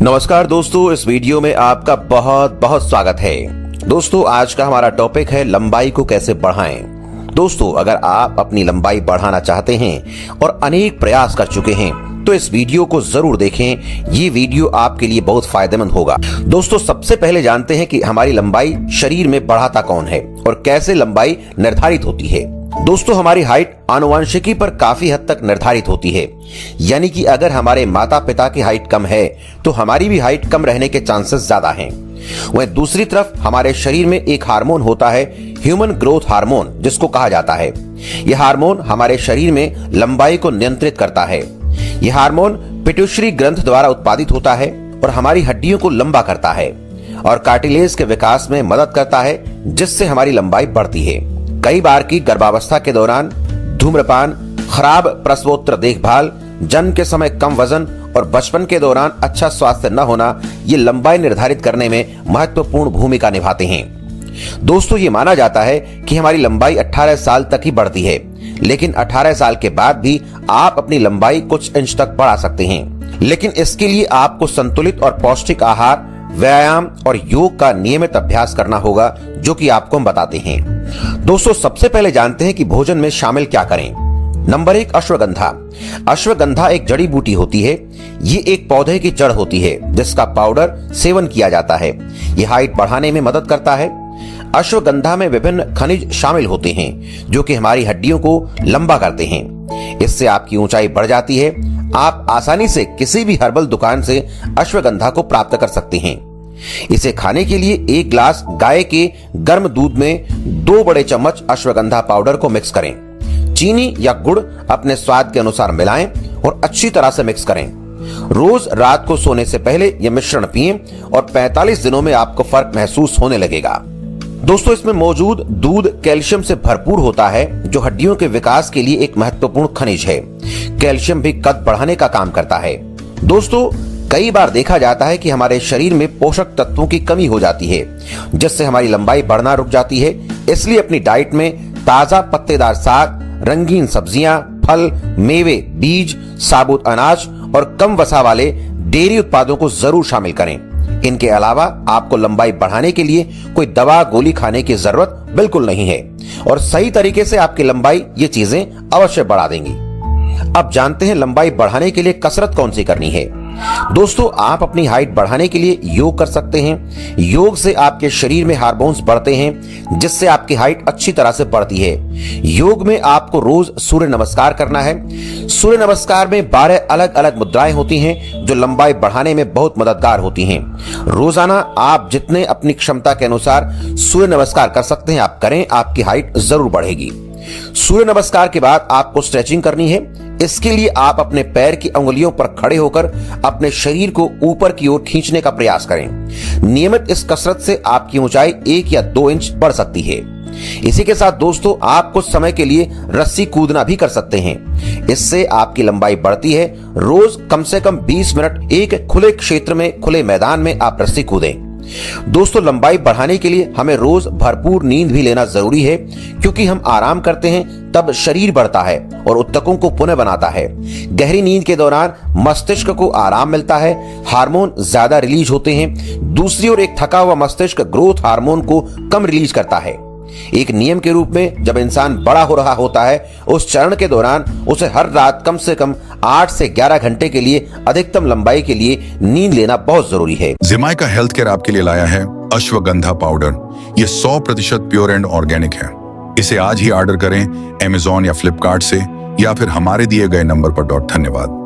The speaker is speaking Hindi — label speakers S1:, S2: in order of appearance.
S1: नमस्कार दोस्तों, इस वीडियो में आपका बहुत बहुत स्वागत है। दोस्तों, आज का हमारा टॉपिक है लंबाई को कैसे बढ़ाएं। दोस्तों, अगर आप अपनी लंबाई बढ़ाना चाहते हैं और अनेक प्रयास कर चुके हैं तो इस वीडियो को जरूर देखें। ये वीडियो आपके लिए बहुत फायदेमंद होगा। दोस्तों, सबसे पहले जानते हैं कि हमारी लंबाई शरीर में बढ़ाता कौन है और कैसे लंबाई निर्धारित होती है। दोस्तों, हमारी हाइट आनुवंशिकी पर काफी हद तक निर्धारित होती है, यानी कि अगर हमारे माता पिता की हाइट कम है तो हमारी भी हाइट कम रहने के चांसेस ज्यादा हैं। वहीं दूसरी तरफ हमारे शरीर में एक हार्मोन होता है, ह्यूमन ग्रोथ हार्मोन जिसको कहा जाता है। यह हार्मोन हमारे शरीर में लंबाई को नियंत्रित करता है। यह हार्मोन पिट्यूटरी ग्रंथ द्वारा उत्पादित होता है और हमारी हड्डियों को लंबा करता है और कार्टिलेज के विकास में मदद करता है, जिससे हमारी लंबाई बढ़ती है। कई बार की गर्भावस्था के दौरान धूम्रपान, खराब प्रसवोत्तर देखभाल, जन्म के समय कम वजन और बचपन के दौरान अच्छा स्वास्थ्य न होना ये लंबाई निर्धारित करने में महत्वपूर्ण भूमिका निभाते हैं। दोस्तों, ये माना जाता है कि हमारी लंबाई 18 साल तक ही बढ़ती है, लेकिन 18 साल के बाद भी आप अपनी लंबाई कुछ इंच तक बढ़ा सकते हैं। लेकिन इसके लिए आपको संतुलित और पौष्टिक आहार, व्यायाम और योग का नियमित अभ्यास करना होगा, जो कि आपको हम बताते हैं। दोस्तों, सबसे पहले जानते हैं कि भोजन में शामिल क्या करें। नंबर 1, अश्वगंधा। अश्वगंधा एक जड़ी बूटी होती है। ये एक पौधे की जड़ होती है जिसका पाउडर सेवन किया जाता है। यह हाइट बढ़ाने में मदद करता है। अश्वगंधा में विभिन्न खनिज शामिल होते हैं जो कि हमारी हड्डियों को लंबा करते हैं। इससे आपकी ऊंचाई बढ़ जाती है। आप आसानी से किसी भी हर्बल दुकान से अश्वगंधा को प्राप्त कर सकते हैं। इसे खाने के लिए 1 गिलास गाय के गर्म दूध में 2 बड़े चम्मच अश्वगंधा पाउडर को मिक्स करें। चीनी या गुड़ अपने स्वाद के अनुसार मिलाएं और अच्छी तरह से मिक्स करें। रोज रात को सोने से पहले यह मिश्रण पिएं और 45 दिनों में आपको फर्क महसूस होने लगेगा। दोस्तों, इसमें मौजूद दूध कैल्शियम से भरपूर होता है, जो हड्डियों के विकास के लिए एक महत्वपूर्ण खनिज है। कैल्शियम भी कद बढ़ाने का काम करता है। दोस्तों, कई बार देखा जाता है कि हमारे शरीर में पोषक तत्वों की कमी हो जाती है, जिससे हमारी लंबाई बढ़ना रुक जाती है। इसलिए अपनी डाइट में ताजा पत्तेदार साग, रंगीन सब्जियां, फल, मेवे, बीज, साबुत अनाज और कम वसा वाले डेयरी उत्पादों को जरूर शामिल करें। इनके अलावा आपको लंबाई बढ़ाने के लिए कोई दवा गोली खाने की जरूरत बिल्कुल नहीं है और सही तरीके से आपकी लंबाई ये चीजें अवश्य बढ़ा देंगी। अब जानते हैं लंबाई बढ़ाने के लिए कसरत कौन सी करनी है। दोस्तों, आप अपनी हाइट बढ़ाने के लिए योग कर सकते हैं। योग से आपके शरीर में हार्मोन्स बढ़ते हैं, जिससे आपकी हाइट अच्छी तरह से बढ़ती है। योग में आपको रोज सूर्य नमस्कार करना है। सूर्य नमस्कार में 12 अलग अलग मुद्राएं होती हैं जो लंबाई बढ़ाने में बहुत मददगार होती हैं। रोजाना आप जितने अपनी क्षमता के अनुसार सूर्य नमस्कार कर सकते हैं आप करें, आपकी हाइट जरूर बढ़ेगी। सूर्य नमस्कार के बाद आपको स्ट्रेचिंग करनी है। इसके लिए आप अपने पैर की अंगुलियों पर खड़े होकर अपने शरीर को ऊपर की ओर खींचने का प्रयास करें। नियमित इस कसरत से आपकी ऊंचाई 1 या 2 इंच बढ़ सकती है। इसी के साथ दोस्तों, आप कुछ समय के लिए रस्सी कूदना भी कर सकते हैं। इससे आपकी लंबाई बढ़ती है। रोज कम से कम 20 मिनट एक खुले क्षेत्र में, खुले मैदान में आप रस्सी कूदें। दोस्तों, लंबाई बढ़ाने के लिए हमें रोज भरपूर नींद भी लेना जरूरी है, क्योंकि हम आराम करते हैं तब शरीर बढ़ता है और ऊतकों को पुनः बनाता है। गहरी नींद के दौरान मस्तिष्क को आराम मिलता है, हार्मोन ज्यादा रिलीज होते हैं। दूसरी ओर एक थका हुआ मस्तिष्क ग्रोथ हार्मोन को कम रिलीज करता है। एक नियम के रूप में जब इंसान बड़ा हो रहा होता है, उस चरण के दौरान उसे हर रात कम से कम 8 से 11 घंटे के लिए अधिकतम लंबाई के लिए नींद लेना बहुत जरूरी है।
S2: ज़ेमाइका हेल्थ केयर आपके लिए लाया है अश्वगंधा पाउडर। ये 100% प्योर एंड ऑर्गेनिक है। इसे आज ही ऑर्डर करें Amazon या फ्लिपकार्ट से, या फिर हमारे दिए गए नंबर पर। धन्यवाद।